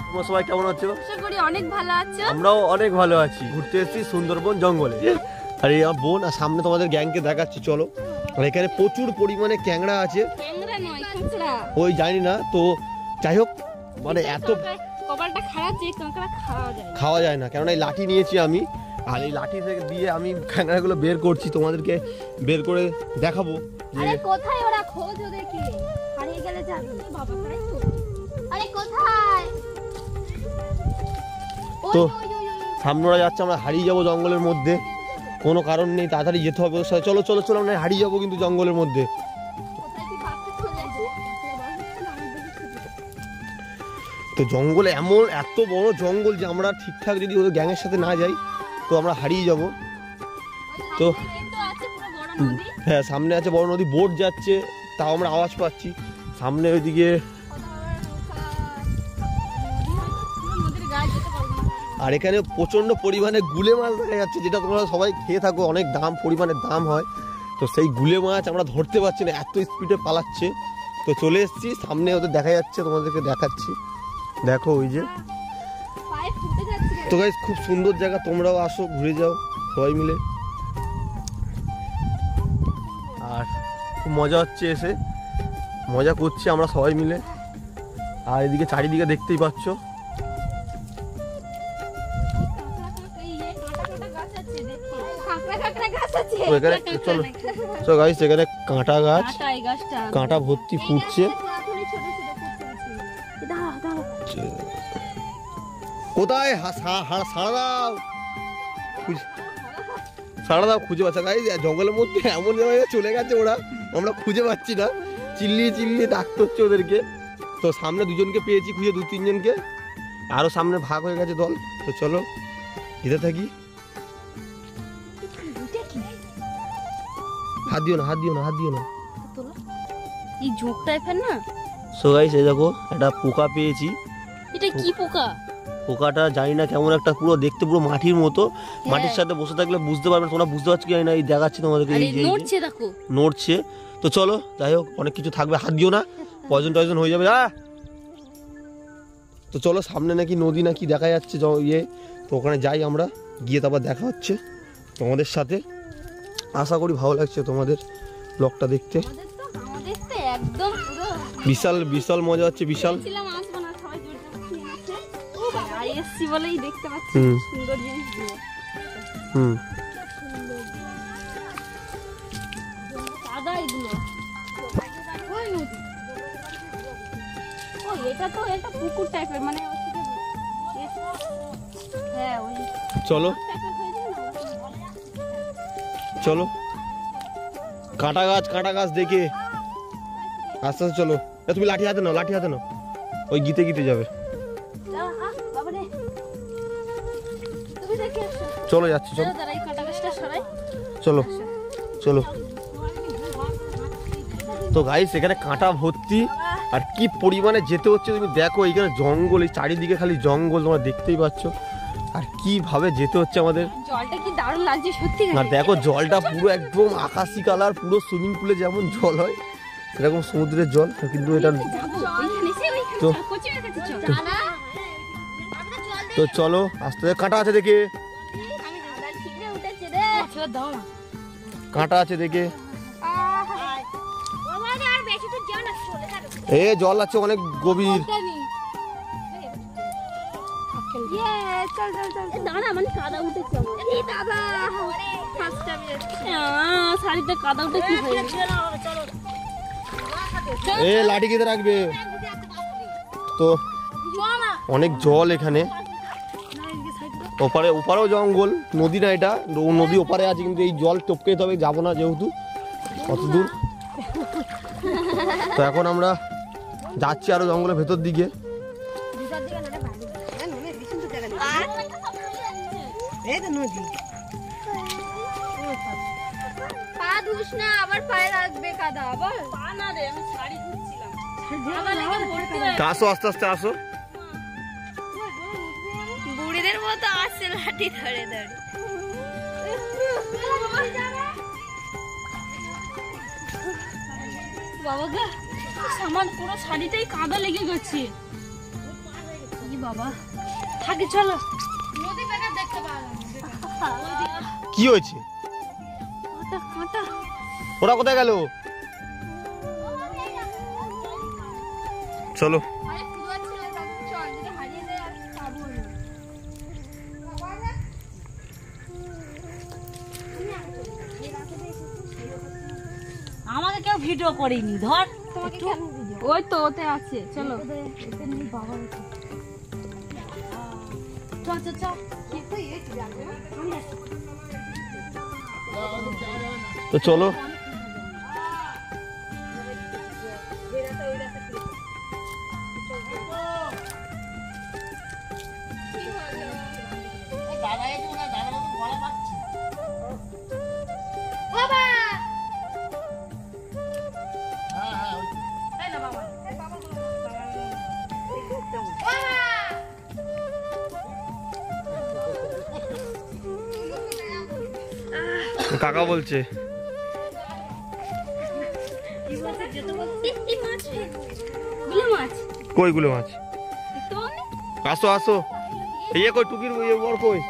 তোমরা সবাই কেমন আছো? আশা করি অনেক ভালো আছো। আমরাও অনেক ভালো আছি। ঘুরতে এসেছি সুন্দরবন জঙ্গলে। আর এই বোন আর সামনে তোমাদের গ্যাংকে দেখাচ্ছি, চলো। আর এখানে প্রচুর পরিমাণে ক্যাংড়া আছে। ক্যাংড়া নয়, কাঁকড়া। ওই জানি না, তো যাই হোক মানে এত কপালটা খারাপ যে কাঁকড়া খাওয়া যায় না, কেননা এই লাঠি নিয়েছি আমি। আর এই লাঠি থেকে দিয়ে আমি ক্যাংড়াগুলো বের করছি, তোমাদেরকে বের করে দেখাবো যে কোথায় ওরা। খোঁজো দেখি, হারিয়ে গেলে যাবে বাবা। তাই তো, আরে কোথায়? তো সামনে ওরা যাচ্ছে, আমরা হারিয়ে যাবো জঙ্গলের মধ্যে। কোনো কারণ নেই, তাড়াতাড়ি যেতে হবে ওর সাথে। চলো চলো চলো, আমরা হারিয়ে যাবো কিন্তু জঙ্গলের মধ্যে। তো জঙ্গলে এমন এত বড় জঙ্গল যে আমরা ঠিকঠাক যদি ওদের গ্যাংয়ের সাথে না যাই তো আমরা হারিয়ে যাব। তো হ্যাঁ, সামনে আছে বড় নদী, বোট যাচ্ছে, তাও আমরা আওয়াজ পাচ্ছি। সামনে ওইদিকে আর এখানে প্রচন্ড পরিমাণে গুলে মাছ দেখা যাচ্ছে, যেটা তোমরা সবাই খেয়ে থাকো, অনেক পরিমাণে দাম হয়। তো সেই গুলে মাছ আমরা ধরতে পারছি না, এত স্পিডে পালাচ্ছে। তো চলে এসেছি সামনে, ওদের দেখা যাচ্ছে, তোমাদেরকে দেখাচ্ছি। দেখো ওই যে। তো গাইস, খুব সুন্দর জায়গা, তোমরাও আসো, ঘুরে যাও সবাই মিলে। আর খুব মজা হচ্ছে, এসে মজা করছি আমরা সবাই মিলে। আর এদিকে চারিদিকে দেখতেই পাচ্ছ চলো গাইস, এখানে কাঁটা গাছ, কাঁটা ভর্তি ফুটছে। কোথায় সারা দাও, খুঁজে পাচ্ছে গাইস। জঙ্গলের মধ্যে এমন জায়গায় চলে গেছে ওরা, আমরা খুঁজে পাচ্ছি না। চিল্লিয়ে ডাকতে হচ্ছে ওদেরকে। তো সামনে দুজনকে পেয়েছি খুঁজে, 2-3 জনকে। আরো সামনে ভাগ হয়ে গেছে দল। তো চলো যেতে থাকি। হাত দিও না এই ঝোঁক টাইপের না। সো গাইস, এই দেখো একটা পোকা পেয়েছি। এটা কি পোকা? পোকাটা জানি না, কেমন একটা পুরো দেখতে, পুরো মাটির মতো। মাটির সাথে বসে থাকলে বুঝতে পারবে, তোমরা বুঝতে পারছো কি না, এই দেখাচ্ছি তোমাদেরকে। নড়ছে। তো চলো, যাই হোক, অনেক কিছু থাকবে, হাত দিও না, পয়জন হয়ে যাবে। তো চলো, সামনে নাকি নদী নাকি দেখা যাচ্ছে ইয়ে। তো ওখানে যাই আমরা, গিয়ে তারপর দেখা হচ্ছে তোমাদের সাথে। আশা করি ভালো লাগছে তোমাদের ব্লগটা দেখতে। বিশাল মজা হচ্ছে, বিশাল। চলো চলো, কাঁটা গাছ দেখে আস্তে আস্তে চলো। তুমি লাঠি হাতে নাও, ওই গীতে যাবে। চলো যাচ্ছি, চলো। তো গাইস, এখানে কাঁটা ভর্তি, আর কি পরিমাণে যেতে হচ্ছে তুমি দেখো। এইখানে জঙ্গল, এই চারিদিকে খালি জঙ্গল, তোমরা দেখতেই পাচ্ছ। আর কিভাবে যেতে হচ্ছে আমাদের। জলটা কি দারুণ লাগছে সত্যি। আর দেখো জলটা পুরো একদম আকাশি কালার, পুরো সুইমিং পুলে যেমন জল হয় সেরকম সমুদ্রের জল। কিন্তু এটা তো চলো আস্তে আস্তে। কাঁটা আছে দেখে, কাঁটা আছে দেখে। জল আছে অনেক গভীর। লাঠি কেটে রাখবে। তো অনেক জল এখানে, ওপারেও জঙ্গল, নদী না এটা, নদী ওপারে আছে, কিন্তু এই জল টপকে যেতে হবে, যাবো না যেহেতু অত দূর। তো এখন আমরা যাচ্ছি আরো জঙ্গলের ভেতর দিকে। আসো, আস্তে আস্তে আসো। বুড়িদের মতো আসছে লাঠি ধরে। বাবা গা, আমার পুরো শাড়িটাই কাদা লেগে গেছে। বাবা থাকে চলো কি হয়েছে? ওরা কোথায় গেল? চলো আমাকে কেউ ভিডিও করেনি, ধর ওই তো ওতে আছে। চলো তো চলো কাকা বলছে কই গুলো মাছ? আসো আসো, এই কই টুকির বর কই?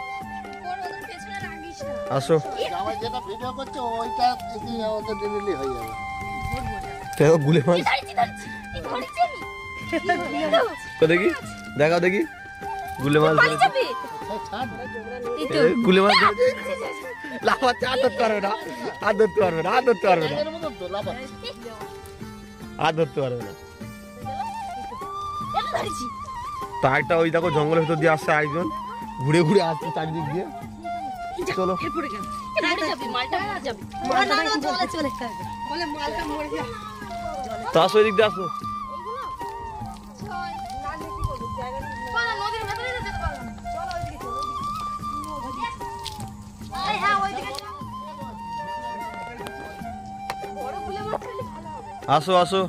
আসো গুলে মাছ দেখি, দেখা দেখি গুলে মাছ, গুলে মাছ লাফাচ্ছে। আর ধরতে পারবে না, আর ধরতে পারবে না, আর ধরতে পারবে না, আর ধরতে পারবে না। তা একটা ওই দেখো জঙ্গলের ভিতর দিয়ে আসছে একজন, ঘুরে ঘুরে আসছে চারিদিক দিয়ে। চলো তো আসো, এদিক দিয়ে আসো। আসো আসো,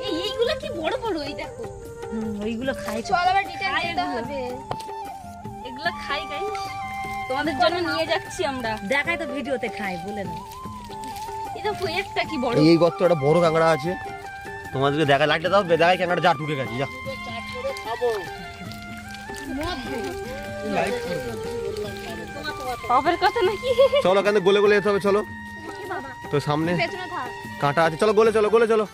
এইগুলো কি বড় বড়, এই দেখো ওইগুলো খাই। চল আবার ডিটেইল দিতে হবে, এগুলো খাই গাইস, তোমাদের জন্য নিয়ে যাচ্ছি আমরা। দেখাই তো ভিডিওতে খাই বলে না। এই দেখো একটা কি বড়, এই গর্তে একটা বড় কাঁকড়া আছে, তোমাদেরকে দেখা লাইটটা দাও, দেখাই কাঁকড়া যা ঢুকে গেছে। যা বাবার কথা নাকি? চলো কেন গোলে গোলে যেতে হবে, চলো তো সামনে কাঁটা আছে, চলো গোলে চলো, গোলে চলো।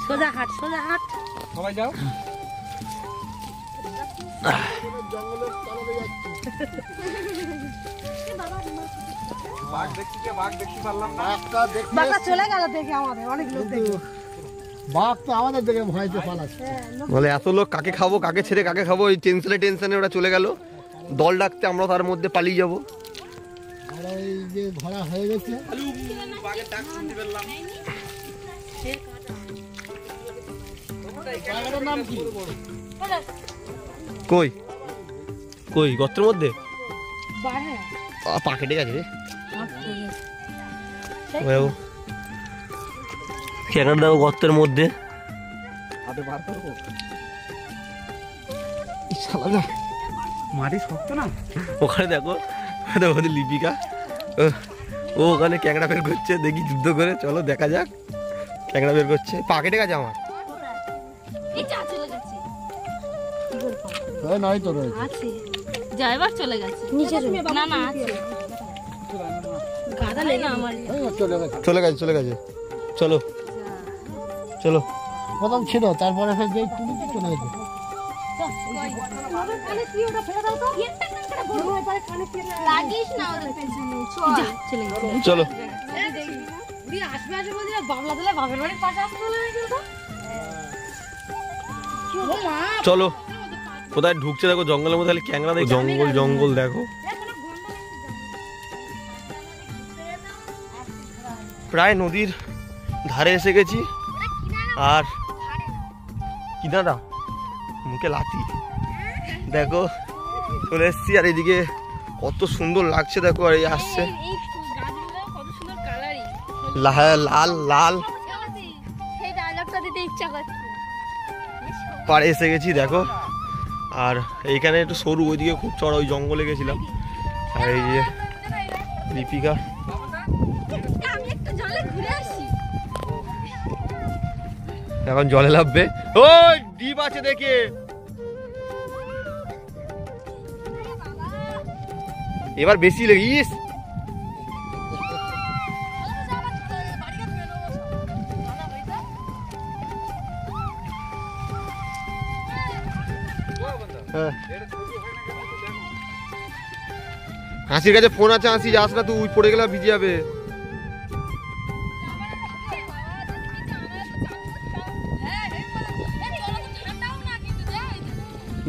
সোজা হাট, সোজা হাট, সবাই যাও। বাঘ দেখছি, বাঘ দেখতে পারলাম না। বাঘটা চলে গেল দেখে আমাদের অনেক লোক দেখে। বাঘ তো আমাদের দেখে ভয়তে পালাচ্ছে। বলে এত লোক কাকে খাবো, কাকে ছেড়ে কাকে খাবো, এই টেনশনে ওরা চলে গেল। দল ডাকতে আমরা তার মধ্যে পালিয়ে যাবো। আর এই যে ধরা হয়ে গেছে, বাঘের ডাক শুনতে পেলাম। বাঘের নাম কি? কই কই গর্তের মধ্যে পা কেটে গেছে রে। ক্যাংড়া দেখো গর্তের মধ্যে, মাটি শক্ত না। ওখানে দেখো ওদের লিপিকা, ও ওখানে ক্যাংড়া বের করছে, দেখি যুদ্ধ করে। চলো দেখা যাক, ক্যাংড়া বের করছে। পা কেটে গেছে আমার। নয় তো রয়েছে, আছে যাইবার চলে গেছে নিচে, না না আছে গাদা লেগে আমার চলে গেছে, চলে গেছে, চলে গেছে। চলো চলো, প্রথম ছিল, তারপরে ফের যেই তুলিতে চলে গেছে। লাগিস না ওদের পেছনে, চলে গেছে। চলো আসবে আসবে বলছি বাবলা দিলে বাপের বাড়ির পাশে আসতে বলে চলো, কোথায় ঢুকছে দেখো জঙ্গলের মধ্যে, খালি ক্যাংড়া দেখো, জঙ্গল জঙ্গল দেখো। প্রায় নদীর ধারে এসে গেছি। আর কিনারা মুখে লাথি দেখো, চলে এসছি। আর এদিকে কত সুন্দর লাগছে দেখো, আর এই আসছে লাল লাল পাড়ে এসে গেছি দেখো। আর এইখানে একটু সরু, ওইদিকে খুব চড়া, ওই জঙ্গলে গেছিলাম। আর এই যে লিপিকা আমি একটু জলে ঘুরে আসি। এখন জলে নামবে। ওই ডিপ আছে দেখে, এবার বেশি লেগিস। হাসির কাছে ফোন আছে, হাসি যাস না, তুই পড়ে গেলে ভিজে যাবে।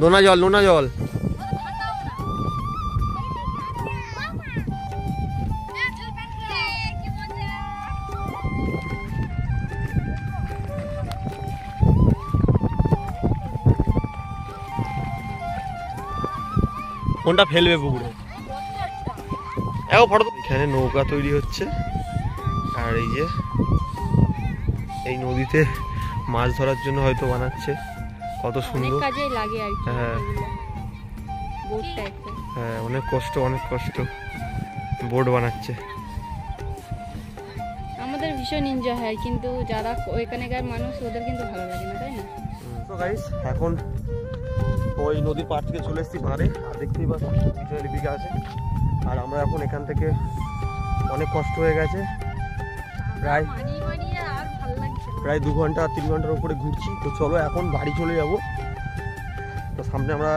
নোনা জল, নোনা জল। কোনটা ফেলবে পুকুরে? ফটো। এখানে নৌকা তৈরি হচ্ছে, আর এই যে এই নদীতে মাছ ধরার জন্য হয়তো বানাচ্ছে। কত সুন্দর কাজে লাগে আর কি। হ্যাঁ হ্যাঁ, অনেক কষ্ট, অনেক কষ্ট। বোট বানাচ্ছে। আমাদের ভীষণ এনজয় হয়, কিন্তু যারা ওইখানকার মানুষ ওদের কিন্তু ভালো লাগে না, তাই না? তো গাইস, এখন ওই নদীর পাড় থেকে চলে এসেছি বাঁধে, আর দেখতেই পাচ্ছি পিছনে লিপিকা আছে। আর আমরা এখন এখান থেকে অনেক কষ্ট হয়ে গেছে, প্রায় 2 ঘন্টা 3 ঘন্টার উপরে ঘুরছি। তো চলো এখন বাড়ি চলে যাব। তো সামনে আমরা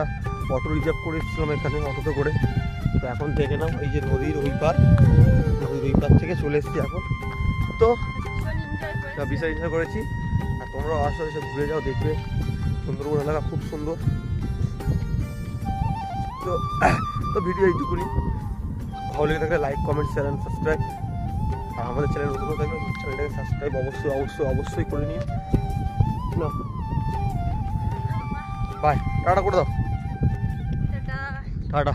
অটো রিজার্ভ করে এসেছিলাম এখানে, অটোতে করে। তো এখন দেখে নাও এই যে নদীর ওই পার, নদীর ওই পার থেকে চলে এসেছি এখন। তো বিশাল এনজয় করেছি, আর তোমরাও আসো, এসে ঘুরে যাও, দেখবে সুন্দরবন এলাকা খুব সুন্দর। তো ভিডিও এইটুকুনি। ভালো লেগে থাকলে like, comment, share and subscribe. আর আমাদের চ্যানেল নতুন থাকলে চ্যানেলটাকে সাবস্ক্রাইব অবশ্যই অবশ্যই অবশ্যই করে নিও। না বাই, টাটা করে দাও, টাটা।